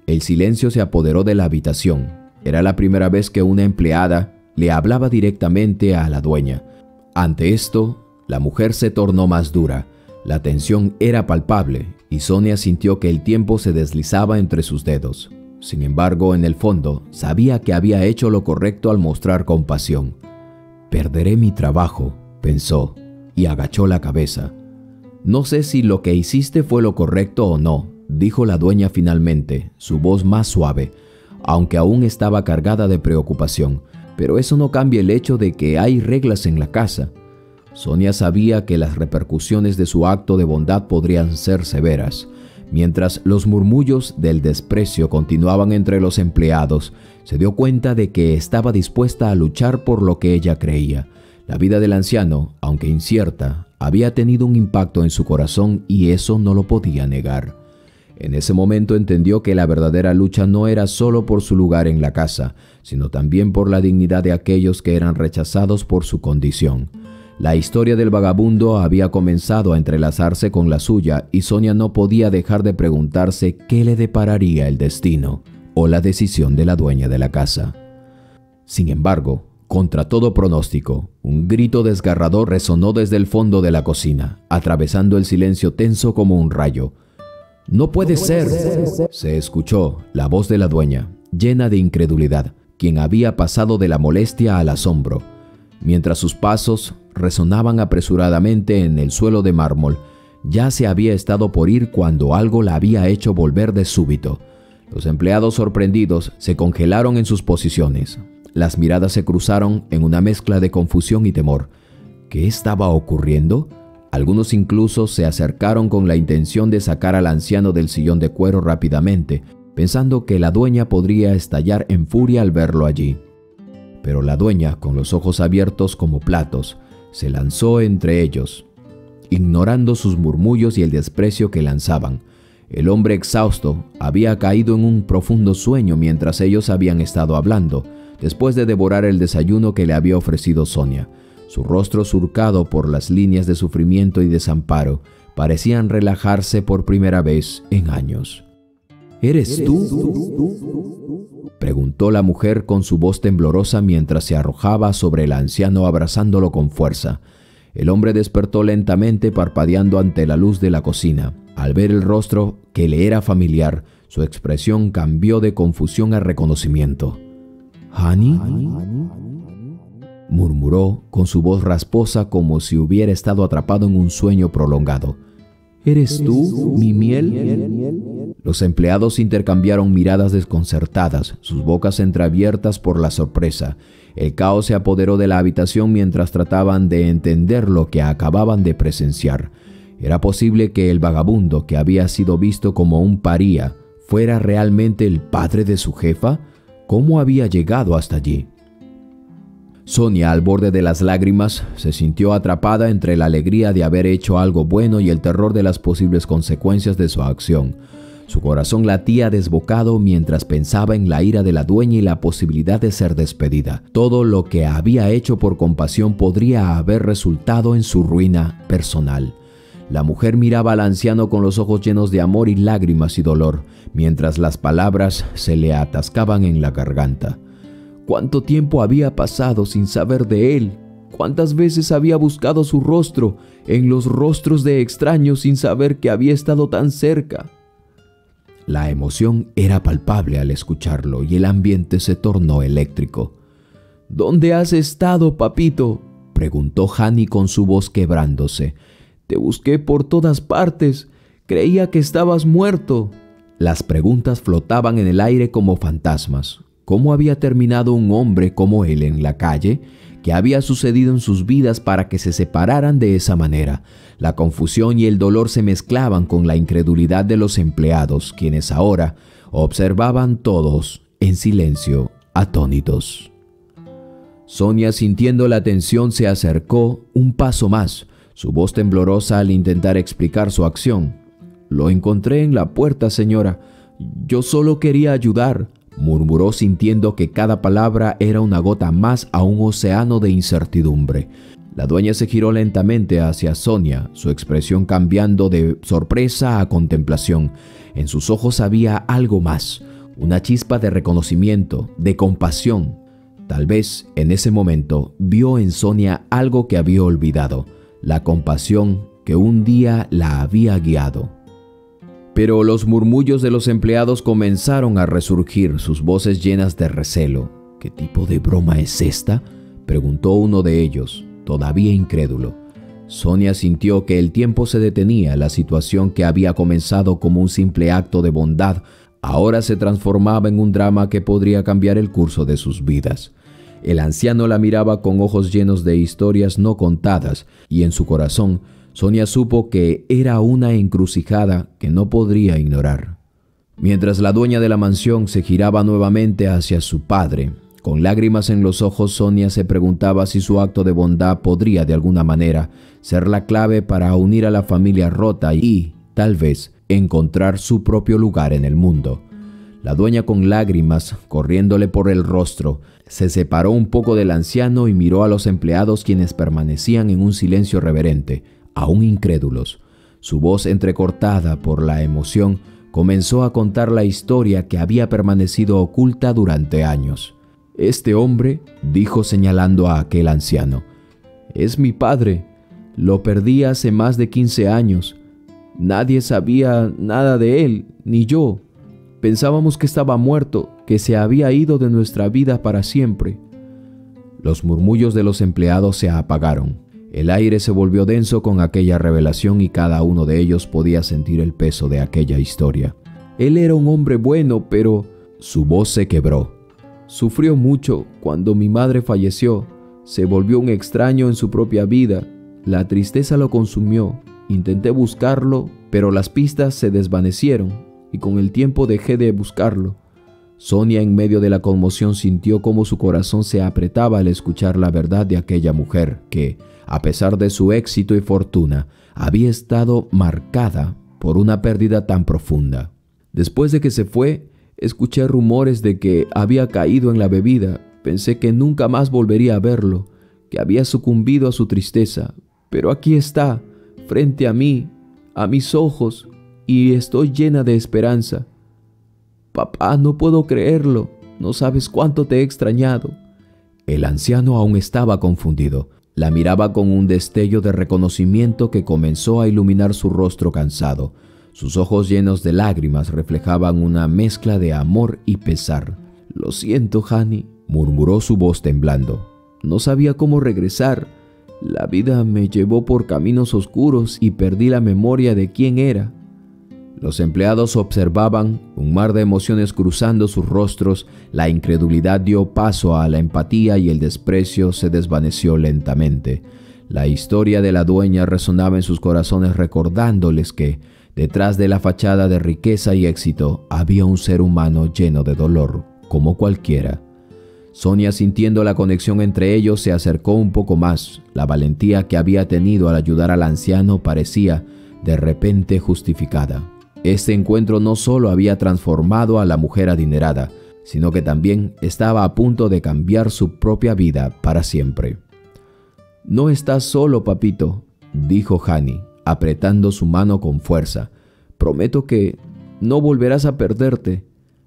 El silencio se apoderó de la habitación. Era la primera vez que una empleada le hablaba directamente a la dueña. Ante esto, la mujer se tornó más dura. La tensión era palpable y Sonia sintió que el tiempo se deslizaba entre sus dedos. Sin embargo, en el fondo, sabía que había hecho lo correcto al mostrar compasión. «Perderé mi trabajo», pensó, y agachó la cabeza. «No sé si lo que hiciste fue lo correcto o no», dijo la dueña finalmente, su voz más suave, aunque aún estaba cargada de preocupación. «Pero eso no cambia el hecho de que hay reglas en la casa». Sonia sabía que las repercusiones de su acto de bondad podrían ser severas. Mientras los murmullos del desprecio continuaban entre los empleados, se dio cuenta de que estaba dispuesta a luchar por lo que ella creía. La vida del anciano, aunque incierta, había tenido un impacto en su corazón y eso no lo podía negar. En ese momento entendió que la verdadera lucha no era solo por su lugar en la casa, sino también por la dignidad de aquellos que eran rechazados por su condición. La historia del vagabundo había comenzado a entrelazarse con la suya y Sonia no podía dejar de preguntarse qué le depararía el destino o la decisión de la dueña de la casa. Sin embargo, contra todo pronóstico, un grito desgarrador resonó desde el fondo de la cocina, atravesando el silencio tenso como un rayo. «¡No puede ser!», se escuchó la voz de la dueña, llena de incredulidad, quien había pasado de la molestia al asombro. Mientras sus pasos resonaban apresuradamente en el suelo de mármol, ya se había estado por ir cuando algo la había hecho volver de súbito. Los empleados, sorprendidos, se congelaron en sus posiciones. Las miradas se cruzaron en una mezcla de confusión y temor. ¿Qué estaba ocurriendo? Algunos incluso se acercaron con la intención de sacar al anciano del sillón de cuero rápidamente, pensando que la dueña podría estallar en furia al verlo allí. Pero la dueña, con los ojos abiertos como platos, se lanzó entre ellos, ignorando sus murmullos y el desprecio que lanzaban. El hombre exhausto había caído en un profundo sueño mientras ellos habían estado hablando, después de devorar el desayuno que le había ofrecido Sonia. Su rostro, surcado por las líneas de sufrimiento y desamparo, parecían relajarse por primera vez en años. «¿Eres tú?», preguntó la mujer con su voz temblorosa mientras se arrojaba sobre el anciano abrazándolo con fuerza. El hombre despertó lentamente, parpadeando ante la luz de la cocina. Al ver el rostro que le era familiar, su expresión cambió de confusión a reconocimiento. «¿Hani?», murmuró con su voz rasposa como si hubiera estado atrapado en un sueño prolongado. «¿Eres tú, mi miel?». Los empleados intercambiaron miradas desconcertadas, sus bocas entreabiertas por la sorpresa. El caos se apoderó de la habitación mientras trataban de entender lo que acababan de presenciar. ¿Era posible que el vagabundo que había sido visto como un paría fuera realmente el padre de su jefa? ¿Cómo había llegado hasta allí? Sonia, al borde de las lágrimas, se sintió atrapada entre la alegría de haber hecho algo bueno y el terror de las posibles consecuencias de su acción. Su corazón latía desbocado mientras pensaba en la ira de la dueña y la posibilidad de ser despedida. Todo lo que había hecho por compasión podría haber resultado en su ruina personal. La mujer miraba al anciano con los ojos llenos de amor y lágrimas y dolor, mientras las palabras se le atascaban en la garganta. ¿Cuánto tiempo había pasado sin saber de él? ¿Cuántas veces había buscado su rostro en los rostros de extraños sin saber que había estado tan cerca? La emoción era palpable al escucharlo y el ambiente se tornó eléctrico. ¿Dónde has estado, papito?, preguntó Hani con su voz quebrándose. Te busqué por todas partes. Creía que estabas muerto. Las preguntas flotaban en el aire como fantasmas. ¿Cómo había terminado un hombre como él en la calle? ¿Qué había sucedido en sus vidas para que se separaran de esa manera? La confusión y el dolor se mezclaban con la incredulidad de los empleados, quienes ahora observaban todos en silencio, atónitos. Sonia, sintiendo la tensión, se acercó un paso más, su voz temblorosa al intentar explicar su acción. «Lo encontré en la puerta, señora. Yo solo quería ayudar», murmuró sintiendo que cada palabra era una gota más a un océano de incertidumbre. La dueña se giró lentamente hacia Sonia, su expresión cambiando de sorpresa a contemplación. En sus ojos había algo más, una chispa de reconocimiento, de compasión. Tal vez en ese momento vio en Sonia algo que había olvidado, la compasión que un día la había guiado. Pero los murmullos de los empleados comenzaron a resurgir, sus voces llenas de recelo. «¿Qué tipo de broma es esta?», preguntó uno de ellos, todavía incrédulo. Sonia sintió que el tiempo se detenía, la situación que había comenzado como un simple acto de bondad, ahora se transformaba en un drama que podría cambiar el curso de sus vidas. El anciano la miraba con ojos llenos de historias no contadas, y en su corazón Sonia supo que era una encrucijada que no podría ignorar. Mientras la dueña de la mansión se giraba nuevamente hacia su padre, con lágrimas en los ojos, Sonia se preguntaba si su acto de bondad podría de alguna manera ser la clave para unir a la familia rota y, tal vez, encontrar su propio lugar en el mundo. La dueña, con lágrimas corriéndole por el rostro, se separó un poco del anciano y miró a los empleados, quienes permanecían en un silencio reverente, aún incrédulos. Su voz, entrecortada por la emoción, comenzó a contar la historia que había permanecido oculta durante años. «Este hombre», dijo señalando a aquel anciano, «es mi padre. Lo perdí hace más de 15 años. Nadie sabía nada de él, ni yo. Pensábamos que estaba muerto, que se había ido de nuestra vida para siempre». Los murmullos de los empleados se apagaron. El aire se volvió denso con aquella revelación y cada uno de ellos podía sentir el peso de aquella historia. «Él era un hombre bueno, pero…» Su voz se quebró. «Sufrió mucho cuando mi madre falleció. Se volvió un extraño en su propia vida. La tristeza lo consumió. Intenté buscarlo, pero las pistas se desvanecieron y con el tiempo dejé de buscarlo». Sonia, en medio de la conmoción, sintió cómo su corazón se apretaba al escuchar la verdad de aquella mujer que, a pesar de su éxito y fortuna, había estado marcada por una pérdida tan profunda. «Después de que se fue, escuché rumores de que había caído en la bebida. Pensé que nunca más volvería a verlo, que había sucumbido a su tristeza. Pero aquí está, frente a mí, a mis ojos, y estoy llena de esperanza. Papá, no puedo creerlo. No sabes cuánto te he extrañado». El anciano aún estaba confundido. La miraba con un destello de reconocimiento que comenzó a iluminar su rostro cansado. Sus ojos, llenos de lágrimas, reflejaban una mezcla de amor y pesar. «Lo siento, Hani», murmuró su voz temblando. «No sabía cómo regresar. La vida me llevó por caminos oscuros y perdí la memoria de quién era». Los empleados observaban, un mar de emociones cruzando sus rostros. La incredulidad dio paso a la empatía y el desprecio se desvaneció lentamente. La historia de la dueña resonaba en sus corazones, recordándoles que, detrás de la fachada de riqueza y éxito, había un ser humano lleno de dolor, como cualquiera. Sonia, sintiendo la conexión entre ellos, se acercó un poco más. La valentía que había tenido al ayudar al anciano parecía, de repente, justificada. Este encuentro no solo había transformado a la mujer adinerada, sino que también estaba a punto de cambiar su propia vida para siempre. «No estás solo, papito», dijo Hani, apretando su mano con fuerza. «Prometo que no volverás a perderte».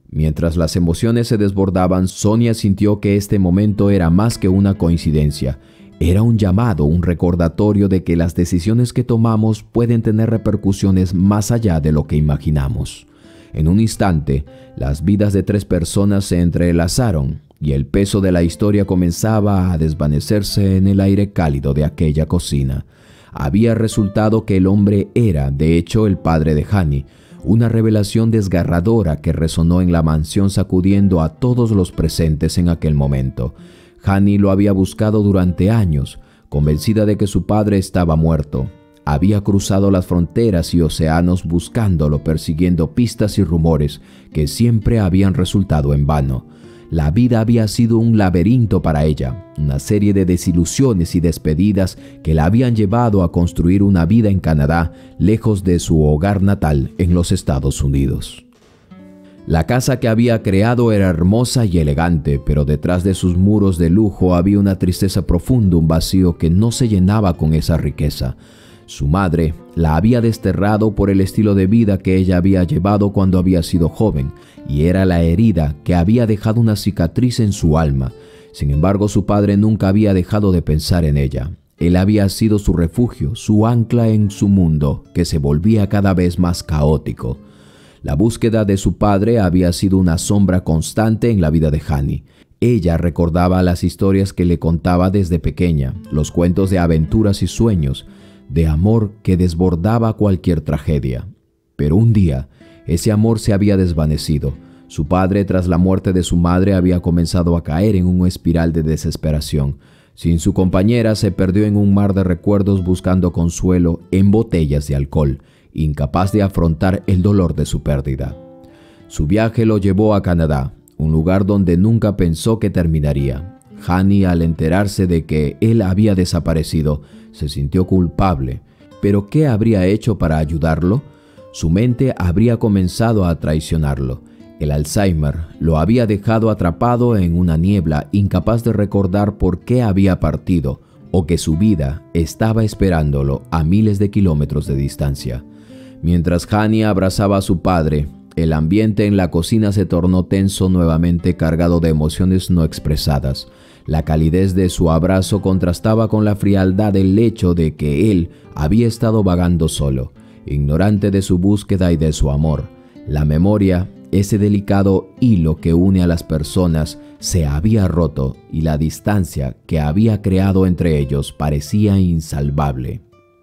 Mientras las emociones se desbordaban, Sonia sintió que este momento era más que una coincidencia. Era un llamado, un recordatorio de que las decisiones que tomamos pueden tener repercusiones más allá de lo que imaginamos. En un instante, las vidas de 3 personas se entrelazaron y el peso de la historia comenzaba a desvanecerse en el aire cálido de aquella cocina. Había resultado que el hombre era, de hecho, el padre de Hani, una revelación desgarradora que resonó en la mansión, sacudiendo a todos los presentes en aquel momento. Hani lo había buscado durante años, convencida de que su padre estaba muerto. Había cruzado las fronteras y océanos buscándolo, persiguiendo pistas y rumores que siempre habían resultado en vano. La vida había sido un laberinto para ella, una serie de desilusiones y despedidas que la habían llevado a construir una vida en Canadá, lejos de su hogar natal en los Estados Unidos. La casa que había creado era hermosa y elegante, pero detrás de sus muros de lujo había una tristeza profunda, un vacío que no se llenaba con esa riqueza. Su madre la había desterrado por el estilo de vida que ella había llevado cuando había sido joven, y era la herida que había dejado una cicatriz en su alma. Sin embargo, su padre nunca había dejado de pensar en ella. Él había sido su refugio, su ancla en su mundo, que se volvía cada vez más caótico. La búsqueda de su padre había sido una sombra constante en la vida de Hani. Ella recordaba las historias que le contaba desde pequeña, los cuentos de aventuras y sueños, de amor que desbordaba cualquier tragedia. Pero un día, ese amor se había desvanecido. Su padre, tras la muerte de su madre, había comenzado a caer en una espiral de desesperación. Sin su compañera, se perdió en un mar de recuerdos buscando consuelo en botellas de alcohol, incapaz de afrontar el dolor de su pérdida. Su viaje lo llevó a Canadá, un lugar donde nunca pensó que terminaría. Hani, al enterarse de que él había desaparecido, se sintió culpable. ¿Pero qué habría hecho para ayudarlo? Su mente habría comenzado a traicionarlo. El Alzheimer lo había dejado atrapado en una niebla, incapaz de recordar por qué había partido o que su vida estaba esperándolo a miles de kilómetros de distancia. Mientras Hani abrazaba a su padre, el ambiente en la cocina se tornó tenso nuevamente, cargado de emociones no expresadas. La calidez de su abrazo contrastaba con la frialdad del hecho de que él había estado vagando solo, ignorante de su búsqueda y de su amor. La memoria, ese delicado hilo que une a las personas, se había roto y la distancia que había creado entre ellos parecía insalvable.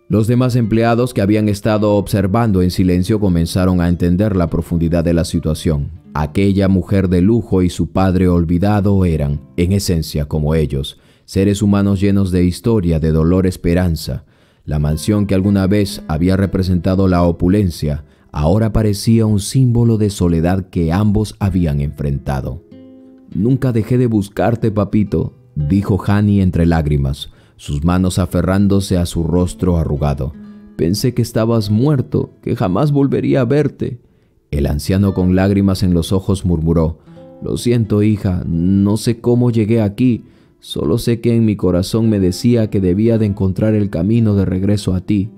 Los demás empleados, que habían estado observando en silencio, comenzaron a entender la profundidad de la situación. Aquella mujer de lujo y su padre olvidado eran, en esencia como ellos, seres humanos llenos de historia, de dolor, esperanza. La mansión que alguna vez había representado la opulencia, ahora parecía un símbolo de soledad que ambos habían enfrentado. «Nunca dejé de buscarte, papito», dijo Hani entre lágrimas, sus manos aferrándose a su rostro arrugado. «Pensé que estabas muerto, que jamás volvería a verte». El anciano, con lágrimas en los ojos, murmuró: «Lo siento, hija, no sé cómo llegué aquí, solo sé que en mi corazón me decía que debía de encontrar el camino de regreso a ti».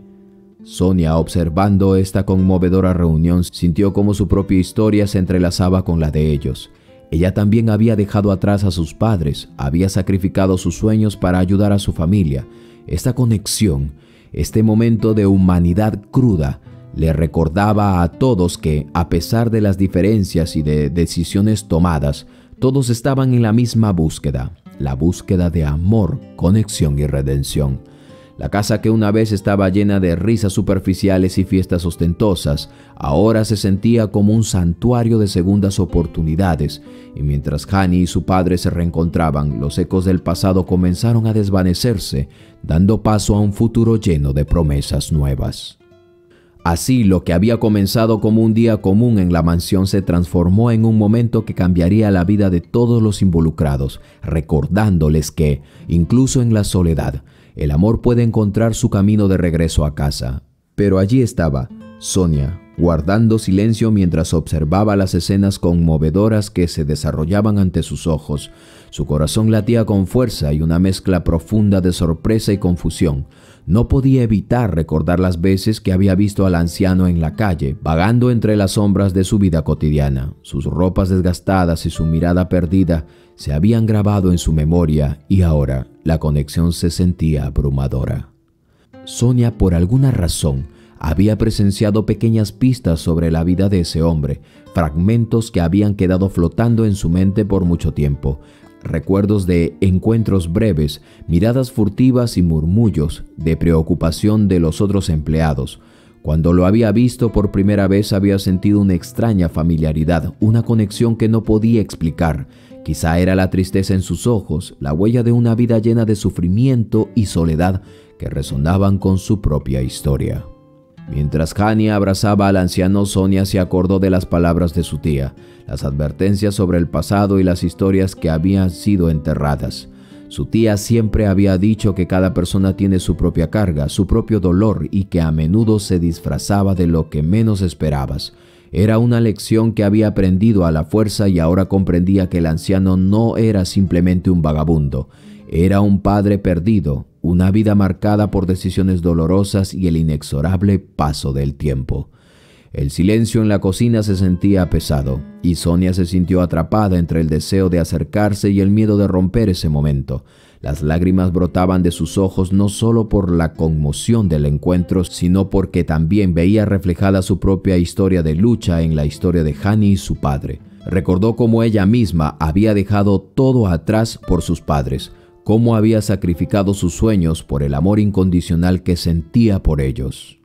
Sonia, observando esta conmovedora reunión, sintió cómo su propia historia se entrelazaba con la de ellos. Ella también había dejado atrás a sus padres, había sacrificado sus sueños para ayudar a su familia. Esta conexión, este momento de humanidad cruda, le recordaba a todos que, a pesar de las diferencias y de decisiones tomadas, todos estaban en la misma búsqueda, la búsqueda de amor, conexión y redención. La casa que una vez estaba llena de risas superficiales y fiestas ostentosas, ahora se sentía como un santuario de segundas oportunidades, y mientras Hani y su padre se reencontraban, los ecos del pasado comenzaron a desvanecerse, dando paso a un futuro lleno de promesas nuevas. Así, lo que había comenzado como un día común en la mansión se transformó en un momento que cambiaría la vida de todos los involucrados, recordándoles que, incluso en la soledad, el amor puede encontrar su camino de regreso a casa. Pero allí estaba Sonia, guardando silencio mientras observaba las escenas conmovedoras que se desarrollaban ante sus ojos. Su corazón latía con fuerza y una mezcla profunda de sorpresa y confusión. No podía evitar recordar las veces que había visto al anciano en la calle, vagando entre las sombras de su vida cotidiana. Sus ropas desgastadas y su mirada perdida se habían grabado en su memoria y ahora la conexión se sentía abrumadora. Sonia, por alguna razón, había presenciado pequeñas pistas sobre la vida de ese hombre, fragmentos que habían quedado flotando en su mente por mucho tiempo. Recuerdos de encuentros breves, miradas furtivas y murmullos de preocupación de los otros empleados. Cuando lo había visto por primera vez había sentido una extraña familiaridad, una conexión que no podía explicar. Quizá era la tristeza en sus ojos, la huella de una vida llena de sufrimiento y soledad que resonaban con su propia historia. Mientras Hani abrazaba al anciano, Sonia se acordó de las palabras de su tía, las advertencias sobre el pasado y las historias que habían sido enterradas. Su tía siempre había dicho que cada persona tiene su propia carga, su propio dolor y que a menudo se disfrazaba de lo que menos esperabas. Era una lección que había aprendido a la fuerza y ahora comprendía que el anciano no era simplemente un vagabundo. Era un padre perdido, una vida marcada por decisiones dolorosas y el inexorable paso del tiempo. El silencio en la cocina se sentía pesado y Sonia se sintió atrapada entre el deseo de acercarse y el miedo de romper ese momento. Las lágrimas brotaban de sus ojos no solo por la conmoción del encuentro, sino porque también veía reflejada su propia historia de lucha en la historia de Hani y su padre. Recordó cómo ella misma había dejado todo atrás por sus padres, cómo había sacrificado sus sueños por el amor incondicional que sentía por ellos.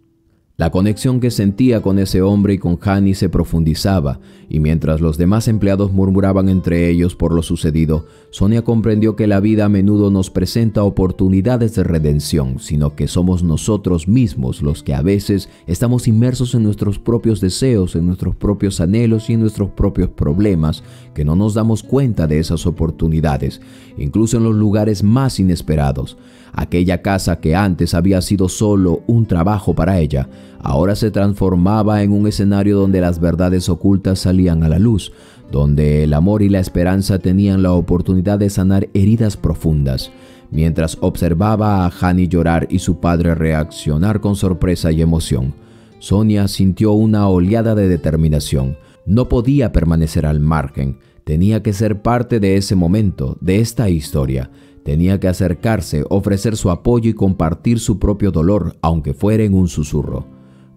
La conexión que sentía con ese hombre y con Hani se profundizaba, y mientras los demás empleados murmuraban entre ellos por lo sucedido, Sonia comprendió que la vida a menudo nos presenta oportunidades de redención, sino que somos nosotros mismos los que a veces estamos inmersos en nuestros propios deseos, en nuestros propios anhelos y en nuestros propios problemas, que no nos damos cuenta de esas oportunidades, incluso en los lugares más inesperados. Aquella casa que antes había sido solo un trabajo para ella, ahora se transformaba en un escenario donde las verdades ocultas salían a la luz, donde el amor y la esperanza tenían la oportunidad de sanar heridas profundas. Mientras observaba a Hani llorar y su padre reaccionar con sorpresa y emoción, Sonia sintió una oleada de determinación. No podía permanecer al margen, tenía que ser parte de ese momento, de esta historia. Tenía que acercarse, ofrecer su apoyo y compartir su propio dolor, aunque fuera en un susurro.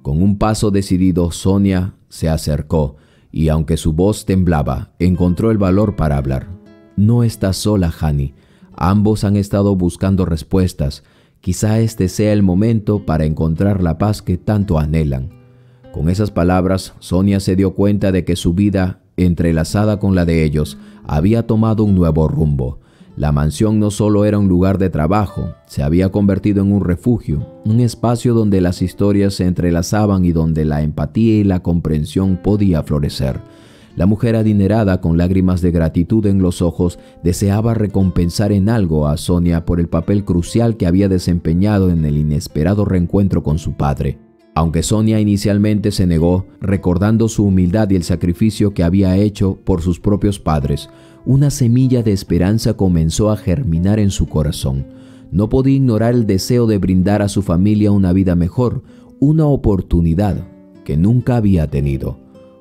Con un paso decidido, Sonia se acercó y, aunque su voz temblaba, encontró el valor para hablar. No estás sola, Hani. Ambos han estado buscando respuestas. Quizá este sea el momento para encontrar la paz que tanto anhelan. Con esas palabras, Sonia se dio cuenta de que su vida, entrelazada con la de ellos, había tomado un nuevo rumbo. La mansión no solo era un lugar de trabajo, se había convertido en un refugio, un espacio donde las historias se entrelazaban y donde la empatía y la comprensión podía florecer. La mujer adinerada, con lágrimas de gratitud en los ojos, deseaba recompensar en algo a Sonia por el papel crucial que había desempeñado en el inesperado reencuentro con su padre. Aunque Sonia inicialmente se negó, recordando su humildad y el sacrificio que había hecho por sus propios padres, una semilla de esperanza comenzó a germinar en su corazón. No podía ignorar el deseo de brindar a su familia una vida mejor, una oportunidad que nunca había tenido.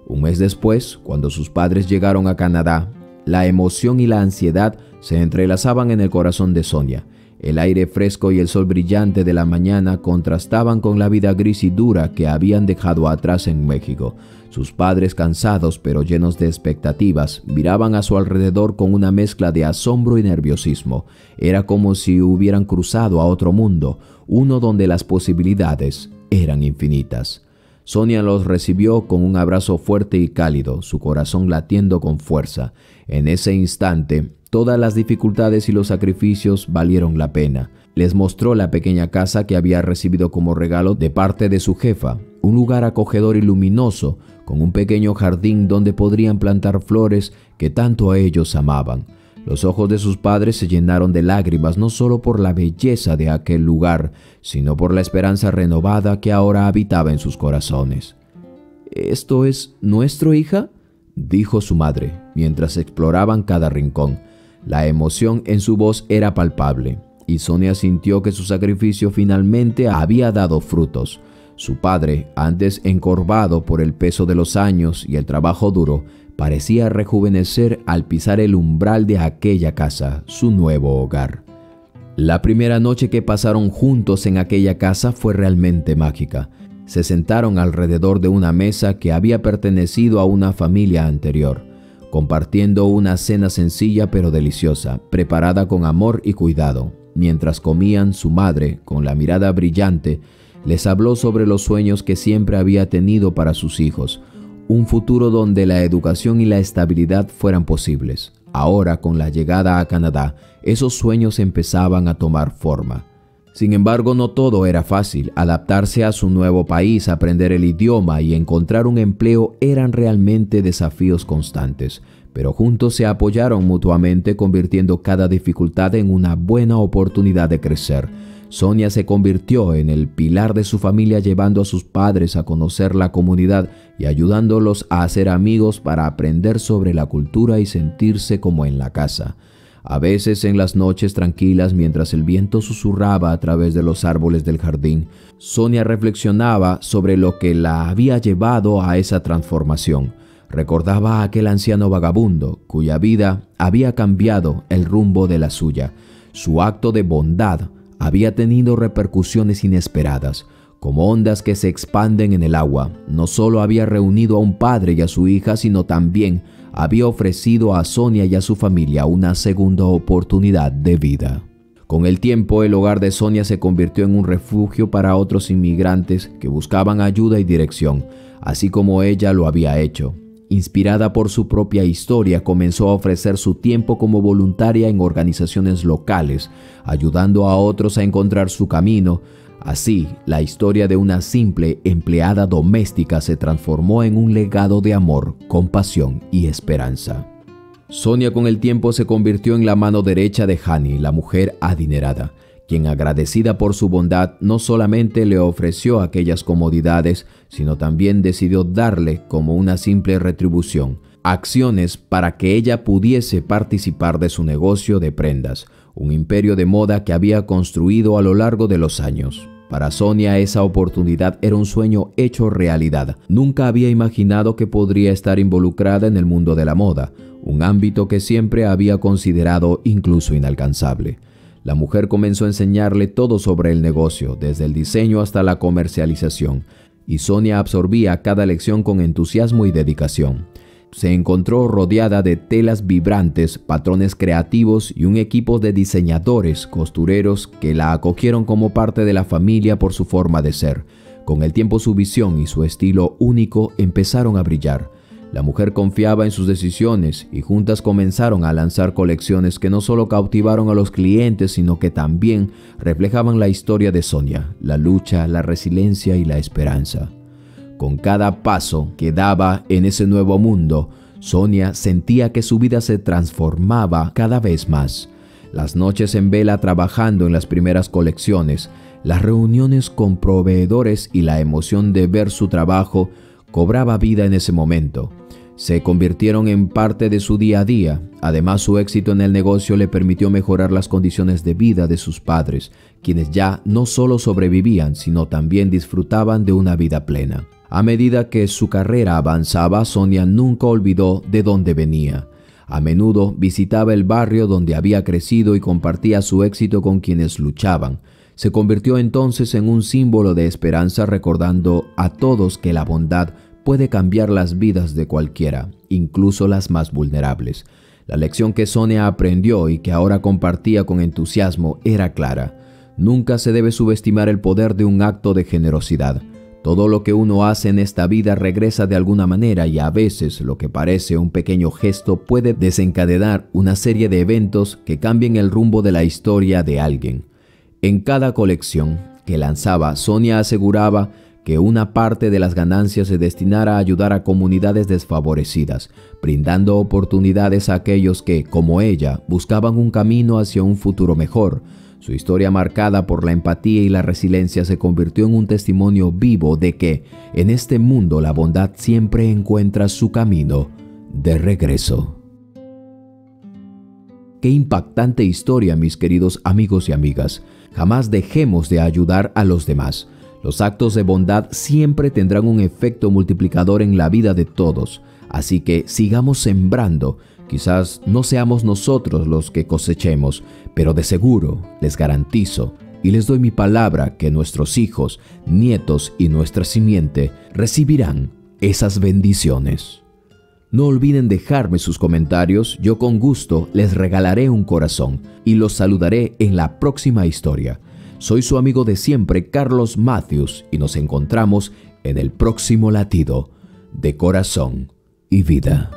Un mes después, cuando sus padres llegaron a Canadá, la emoción y la ansiedad se entrelazaban en el corazón de Sonia. El aire fresco y el sol brillante de la mañana contrastaban con la vida gris y dura que habían dejado atrás en México. Sus padres, cansados pero llenos de expectativas, miraban a su alrededor con una mezcla de asombro y nerviosismo. Era como si hubieran cruzado a otro mundo, uno donde las posibilidades eran infinitas. Sonia los recibió con un abrazo fuerte y cálido, su corazón latiendo con fuerza. En ese instante, todas las dificultades y los sacrificios valieron la pena. Les mostró la pequeña casa que había recibido como regalo de parte de su jefa, un lugar acogedor y luminoso, con un pequeño jardín donde podrían plantar flores que tanto a ellos amaban. Los ojos de sus padres se llenaron de lágrimas no solo por la belleza de aquel lugar, sino por la esperanza renovada que ahora habitaba en sus corazones. «¿Esto es nuestro, hija?», dijo su madre, mientras exploraban cada rincón. La emoción en su voz era palpable, y Sonia sintió que su sacrificio finalmente había dado frutos. Su padre, antes encorvado por el peso de los años y el trabajo duro, parecía rejuvenecer al pisar el umbral de aquella casa, su nuevo hogar. La primera noche que pasaron juntos en aquella casa fue realmente mágica. Se sentaron alrededor de una mesa que había pertenecido a una familia anterior, compartiendo una cena sencilla pero deliciosa, preparada con amor y cuidado. Mientras comían, su madre, con la mirada brillante, les habló sobre los sueños que siempre había tenido para sus hijos, un futuro donde la educación y la estabilidad fueran posibles. Ahora, con la llegada a Canadá, esos sueños empezaban a tomar forma. Sin embargo, no todo era fácil. Adaptarse a su nuevo país, aprender el idioma y encontrar un empleo eran realmente desafíos constantes. Pero juntos se apoyaron mutuamente, convirtiendo cada dificultad en una buena oportunidad de crecer. Sonia se convirtió en el pilar de su familia, llevando a sus padres a conocer la comunidad y ayudándolos a hacer amigos para aprender sobre la cultura y sentirse como en la casa. A veces, en las noches tranquilas, mientras el viento susurraba a través de los árboles del jardín, Sonia reflexionaba sobre lo que la había llevado a esa transformación. Recordaba a aquel anciano vagabundo cuya vida había cambiado el rumbo de la suya. Su acto de bondad había tenido repercusiones inesperadas. Como ondas que se expanden en el agua, no solo había reunido a un padre y a su hija, sino también había ofrecido a Sonia y a su familia una segunda oportunidad de vida. Con el tiempo, el hogar de Sonia se convirtió en un refugio para otros inmigrantes que buscaban ayuda y dirección, así como ella lo había hecho. Inspirada por su propia historia, comenzó a ofrecer su tiempo como voluntaria en organizaciones locales, ayudando a otros a encontrar su camino. Así, la historia de una simple empleada doméstica se transformó en un legado de amor, compasión y esperanza. Sonia con el tiempo se convirtió en la mano derecha de Hani, la mujer adinerada, quien, agradecida por su bondad, no solamente le ofreció aquellas comodidades, sino también decidió darle, como una simple retribución, acciones para que ella pudiese participar de su negocio de prendas, un imperio de moda que había construido a lo largo de los años. Para Sonia, esa oportunidad era un sueño hecho realidad. Nunca había imaginado que podría estar involucrada en el mundo de la moda, un ámbito que siempre había considerado incluso inalcanzable. La mujer comenzó a enseñarle todo sobre el negocio, desde el diseño hasta la comercialización, y Sonia absorbía cada lección con entusiasmo y dedicación. Se encontró rodeada de telas vibrantes, patrones creativos y un equipo de diseñadores, costureros que la acogieron como parte de la familia por su forma de ser. Con el tiempo, su visión y su estilo único empezaron a brillar. La mujer confiaba en sus decisiones y juntas comenzaron a lanzar colecciones que no solo cautivaron a los clientes, sino que también reflejaban la historia de Sonia, la lucha, la resiliencia y la esperanza. Con cada paso que daba en ese nuevo mundo, Sonia sentía que su vida se transformaba cada vez más. Las noches en vela trabajando en las primeras colecciones, las reuniones con proveedores y la emoción de ver su trabajo cobraba vida en ese momento. Se convirtieron en parte de su día a día. Además, su éxito en el negocio le permitió mejorar las condiciones de vida de sus padres, quienes ya no solo sobrevivían, sino también disfrutaban de una vida plena. A medida que su carrera avanzaba, Sonia nunca olvidó de dónde venía. A menudo visitaba el barrio donde había crecido y compartía su éxito con quienes luchaban. Se convirtió entonces en un símbolo de esperanza, recordando a todos que la bondad puede cambiar las vidas de cualquiera, incluso las más vulnerables. La lección que Sonia aprendió y que ahora compartía con entusiasmo era clara. Nunca se debe subestimar el poder de un acto de generosidad. Todo lo que uno hace en esta vida regresa de alguna manera, y a veces lo que parece un pequeño gesto puede desencadenar una serie de eventos que cambien el rumbo de la historia de alguien. En cada colección que lanzaba, Sonia aseguraba que una parte de las ganancias se destinara a ayudar a comunidades desfavorecidas, brindando oportunidades a aquellos que, como ella, buscaban un camino hacia un futuro mejor. Su historia, marcada por la empatía y la resiliencia, se convirtió en un testimonio vivo de que, en este mundo, la bondad siempre encuentra su camino de regreso. Qué impactante historia, mis queridos amigos y amigas. Jamás dejemos de ayudar a los demás. Los actos de bondad siempre tendrán un efecto multiplicador en la vida de todos. Así que sigamos sembrando. Quizás no seamos nosotros los que cosechemos, pero de seguro les garantizo y les doy mi palabra que nuestros hijos, nietos y nuestra simiente recibirán esas bendiciones. No olviden dejarme sus comentarios. Yo con gusto les regalaré un corazón y los saludaré en la próxima historia. Soy su amigo de siempre, Carlos Matthews, y nos encontramos en el próximo latido de Corazón y Vida.